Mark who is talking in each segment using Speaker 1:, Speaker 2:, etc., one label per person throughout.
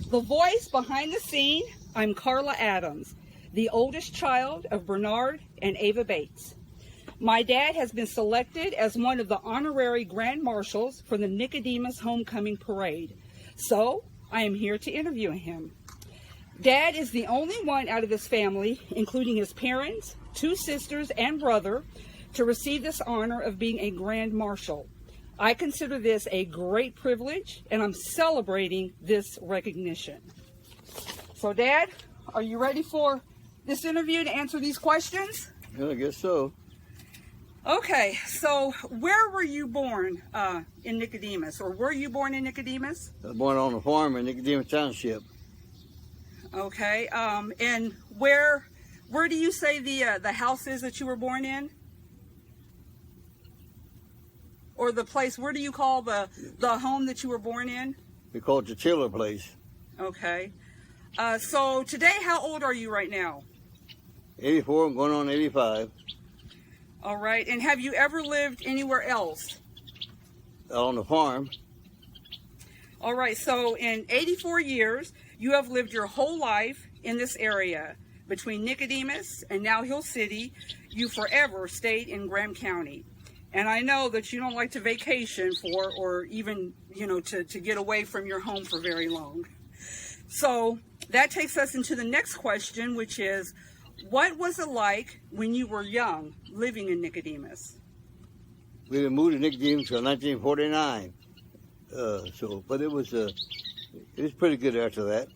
Speaker 1: The voice behind the scene, I'm Carla Adams, the oldest child of Bernard and Ava Bates. My dad has been selected as one of the honorary grand marshals for the Nicodemus Homecoming Parade, so I am here to interview him. Dad is the only one out of his family, including his parents, 2 sisters, and brother, to receive this honor of being a grand marshal. I consider this a great privilege, and I'm celebrating this recognition. So, Dad, are you ready for this interview to answer these questions?
Speaker 2: Yeah, I guess so.
Speaker 1: Okay, so where were you born in Nicodemus, or were you born in Nicodemus?
Speaker 2: I was born on a farm in Nicodemus Township.
Speaker 1: Okay, and where do you say the house is that you were born in? Or the place, where do you call the home that you were born in?
Speaker 2: We call it the Chiller Place.
Speaker 1: Okay. So today, how old are you right now?
Speaker 2: 84, I'm going on 85.
Speaker 1: All right. And have you ever lived anywhere else?
Speaker 2: On the farm.
Speaker 1: All right. So in 84 years, you have lived your whole life in this area. Between Nicodemus and now Hill City, you forever stayed in Graham County. And I know that you don't like to vacation or even, to get away from your home for very long. So that takes us into the next question, which is, what was it like when you were young living in Nicodemus?
Speaker 2: We didn't move to Nicodemus until 1949. But it was pretty good after that.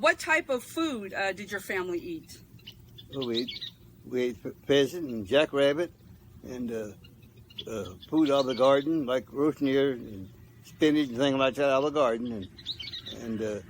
Speaker 1: What type of food did your family eat?
Speaker 2: Well, we ate pheasant and jackrabbit and food out of the garden, like roasting ear and spinach and things like that out of the garden, and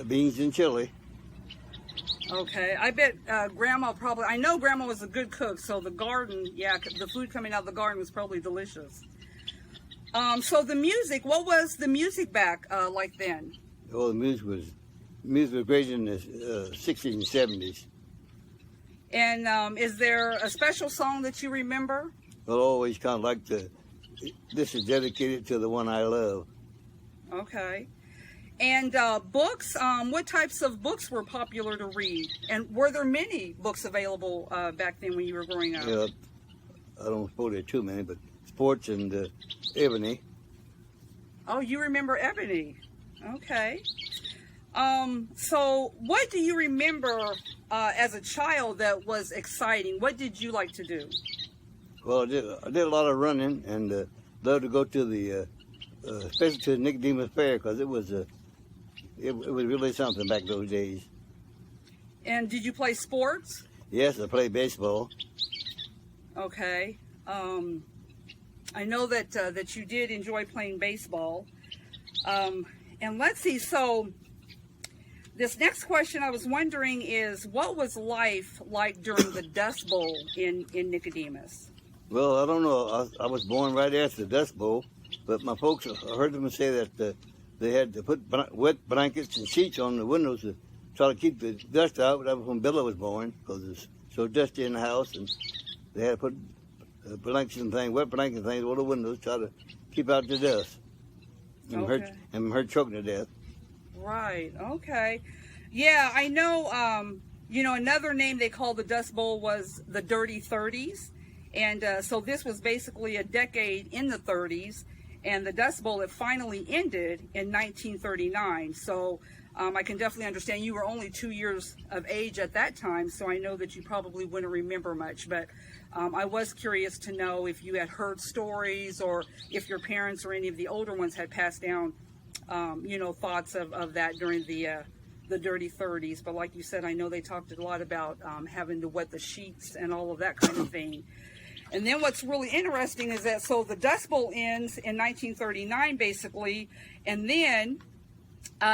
Speaker 2: beans and chili.
Speaker 1: Okay, I bet Grandma I know Grandma was a good cook, so the garden, the food coming out of the garden was probably delicious. So the music, what was the music back like then?
Speaker 2: Well, the music was great in the 60s and 70s.
Speaker 1: And is there a special song that you remember?
Speaker 2: Well, always kind of like this is dedicated to the one I love.
Speaker 1: Okay. And books, what types of books were popular to read? And were there many books available back then when you were growing up?
Speaker 2: Yeah, I don't suppose there are too many, but sports and Ebony.
Speaker 1: Oh, you remember Ebony. Okay. So what do you remember as a child that was exciting? What did you like to do?
Speaker 2: Well, I did a lot of running and loved to go to the, especially to the Nicodemus Fair, because it was really something back those days.
Speaker 1: And did you play sports?
Speaker 2: Yes, I played baseball.
Speaker 1: Okay. I know that you did enjoy playing baseball. And let's see, so this next question I was wondering is, what was life like during the Dust Bowl in Nicodemus?
Speaker 2: Well, I don't know. I was born right after the Dust Bowl, but my folks, I heard them say that they had to put wet blankets and sheets on the windows to try to keep the dust out. That was when Billa was born, because it's so dusty in the house, and they had to put blankets and things, wet blankets and things on the windows, try to keep out the dust. And her choking to death.
Speaker 1: Right. Okay. Yeah, I know. Another name they called the Dust Bowl was the Dirty 30s, and so this was basically a decade in the 30s, and the Dust Bowl it finally ended in 1939. So I can definitely understand. You were only 2 years of age at that time, so I know that you probably wouldn't remember much. But I was curious to know if you had heard stories, or if your parents or any of the older ones had passed down thoughts of that during the Dirty 30s. But like you said, I know they talked a lot about having to wet the sheets and all of that kind of thing. And then what's really interesting is that, so the Dust Bowl ends in 1939, basically, and then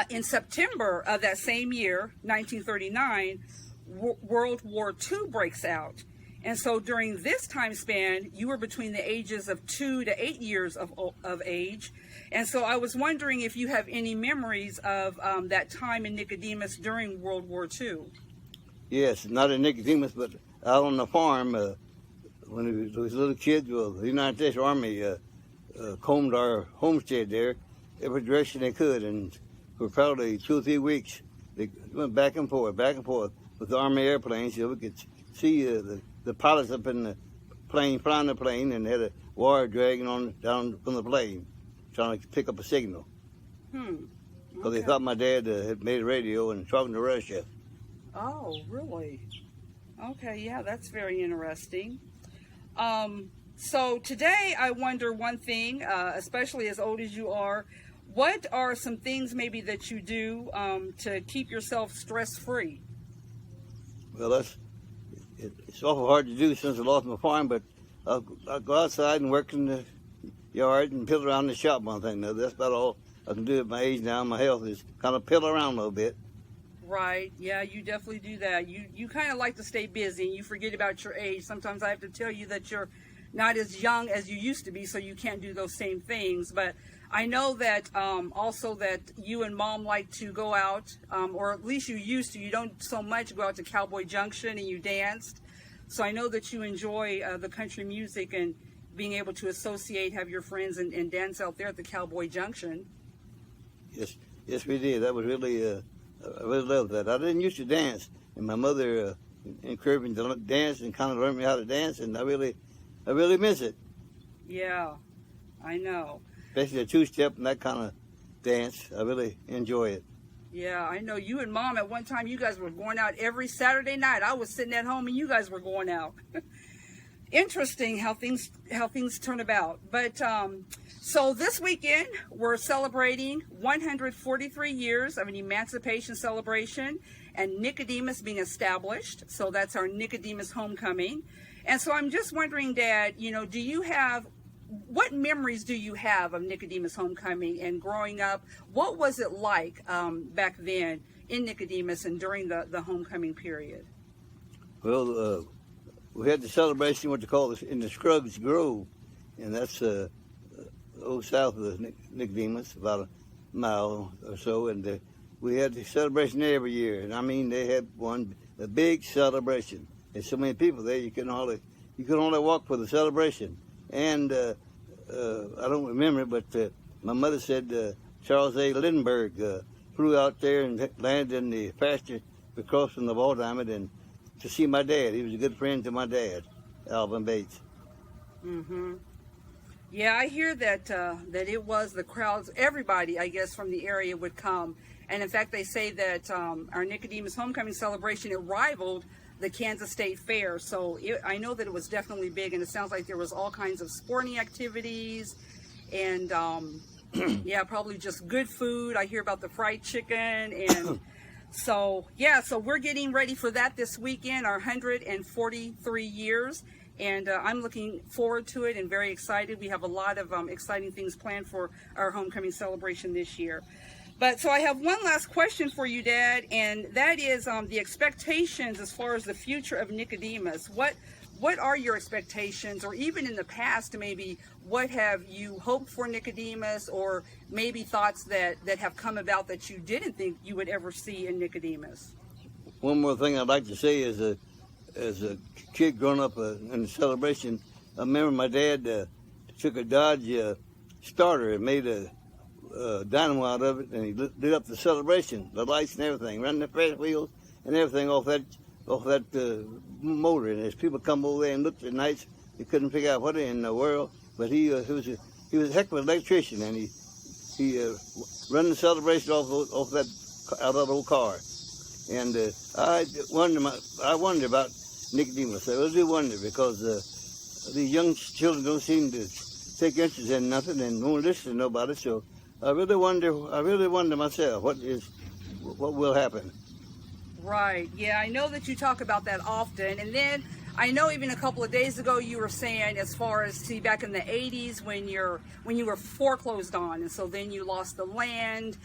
Speaker 1: in September of that same year, 1939, World War II breaks out. And so during this time span, you were between the ages of 2 to 8 years of age. And so I was wondering if you have any memories of that time in Nicodemus during World War II.
Speaker 2: Yes, not in Nicodemus, but out on the farm. When we was little kids, the United States Army combed our homestead there every direction they could, and for probably 2 or 3 weeks, they went back and forth with the Army airplanes, so we could see the pilots up in the plane, flying the plane, and they had a wire dragging on down from the plane, trying to pick up a signal. Because they thought my dad had made a radio and talking to Russia.
Speaker 1: Oh, really? Okay, yeah, that's very interesting. So today I wonder one thing, especially as old as you are, what are some things maybe that you do to keep yourself stress-free?
Speaker 2: Well, it's awful hard to do since I lost my farm, but I'll go outside and work in the yard and piddle around the shop one thing. That's about all I can do at my age now. My health is kind of piddle around a little bit.
Speaker 1: Right. Yeah, you definitely do that. You kind of like to stay busy and you forget about your age. Sometimes I have to tell you that you're not as young as you used to be, so you can't do those same things. But I know that also that you and Mom like to go out, or at least you used to. You don't so much go out to Cowboy Junction and you danced. So I know that you enjoy the country music and being able to associate, have your friends and dance out there at the Cowboy Junction.
Speaker 2: Yes, we did. That was really, I really loved that. I didn't used to dance, and my mother encouraged me to dance and kind of learned me how to dance, and I really miss it.
Speaker 1: Yeah, I know.
Speaker 2: Especially the two-step and that kind of dance. I really enjoy it.
Speaker 1: Yeah, I know. You and Mom at one time, you guys were going out every Saturday night. I was sitting at home and you guys were going out. Interesting how things turn about. But so this weekend we're celebrating 143 years of an emancipation celebration and Nicodemus being established. So that's our Nicodemus homecoming. And so I'm just wondering, Dad, what memories do you have of Nicodemus homecoming and growing up? What was it like back then in Nicodemus and during the homecoming period?
Speaker 2: Well, we had the celebration, what they call in the Scruggs Grove, and that's south of Nicodemus, about a mile or so, and we had the celebration there every year. And I mean, they had a big celebration. There's so many people there, you could only walk for the celebration. And I don't remember, but my mother said Charles A. Lindbergh flew out there and landed in the pasture across from the Ball Diamond and to see my dad. He was a good friend to my dad, Alvin Bates.
Speaker 1: Mm-hmm. Yeah, I hear that it was the crowds, everybody, I guess, from the area would come. And in fact, they say that our Nicodemus homecoming celebration, it rivaled the Kansas State Fair. So I know that it was definitely big, and it sounds like there was all kinds of sporting activities and yeah, probably just good food. I hear about the fried chicken and so we're getting ready for that this weekend, our 143 years. And I'm looking forward to it and very excited. We have a lot of exciting things planned for our homecoming celebration this year. But so I have one last question for you, Dad, and that is the expectations as far as the future of Nicodemus. What are your expectations, or even in the past, maybe what have you hoped for Nicodemus, or maybe thoughts that have come about that you didn't think you would ever see in Nicodemus?
Speaker 2: One more thing I'd like to say is as a kid growing up in the celebration, I remember my dad took a Dodge starter and made a dynamo out of it, and he lit up the celebration, the lights and everything, running the Ferris wheels and everything off that motor. And as people come over there and looked at nights, they couldn't figure out what in the world. But he was a heck of an electrician, and he run the celebration off that old car. And I wonder about Nicodemus. I really do wonder, because these young children don't seem to take interest in nothing and won't listen to nobody. So I really wonder myself what will happen.
Speaker 1: Right. Yeah, I know that you talk about that often. And then I know even a couple of days ago you were saying, as far as back in the 80s when you were foreclosed on, and so then you lost the land,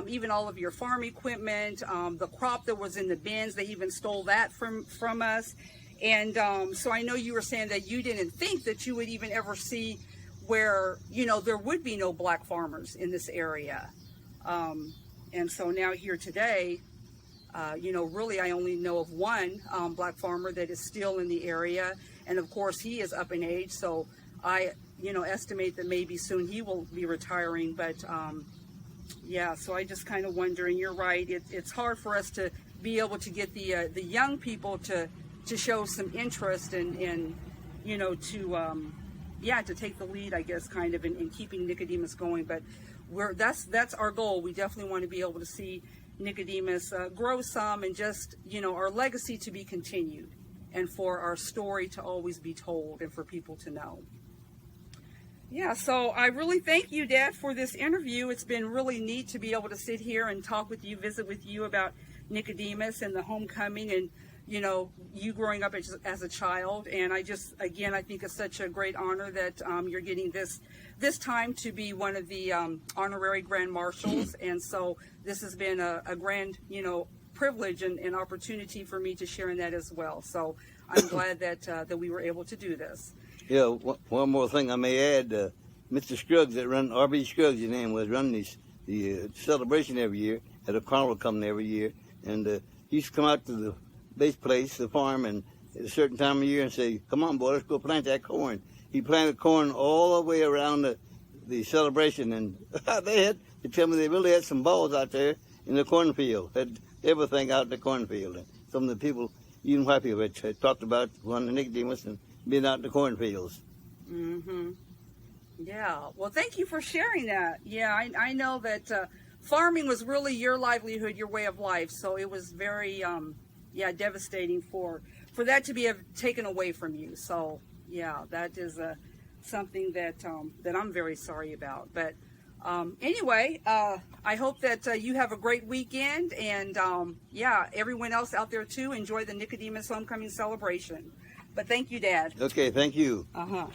Speaker 1: even all of your farm equipment, the crop that was in the bins, they even stole that from us. And so I know you were saying that you didn't think that you would even ever see where, there would be no black farmers in this area. And so now here today, really I only know of one black farmer that is still in the area. And of course he is up in age. So I, estimate that maybe soon he will be retiring. But Yeah, so I just kind of wonder, and you're right, it's hard for us to be able to get the young people to show some interest and you know, to take the lead, I guess, kind of in keeping Nicodemus going. But that's our goal. We definitely want to be able to see Nicodemus grow some, and just, you know, our legacy to be continued, and for our story to always be told, and for people to know. Yeah, so I really thank you, Dad, for this interview. It's been really neat to be able to sit here and talk with you, visit with you about Nicodemus and the homecoming, and, you know, you growing up as a child. And I just, again, I think it's such a great honor that you're getting this time to be one of the honorary grand marshals. And so this has been a grand, you know, privilege and opportunity for me to share in that as well. So I'm glad that we were able to do this.
Speaker 2: Yeah, one more thing I may add. Mr. Scruggs that run, R.B. Scruggs, his name was, run the celebration every year, had a carnival coming every year, and he used to come out to the base place, the farm, and at a certain time of year and say, "Come on, boy, let's go plant that corn." He planted corn all the way around the celebration, and they tell me they really had some balls out there in the cornfield, had everything out in the cornfield. And some of the people, even white people, had talked about one of Nicodemus and being out in the cornfields.
Speaker 1: Mm-hmm. Yeah. Well, thank you for sharing that. Yeah, I know that farming was really your livelihood, your way of life. So it was very, devastating for that to be taken away from you. So yeah, that is something that I'm very sorry about. But anyway, I hope that you have a great weekend, and everyone else out there too, enjoy the Nicodemus Homecoming celebration. But thank you, Dad.
Speaker 2: Okay, thank you.
Speaker 1: Uh-huh.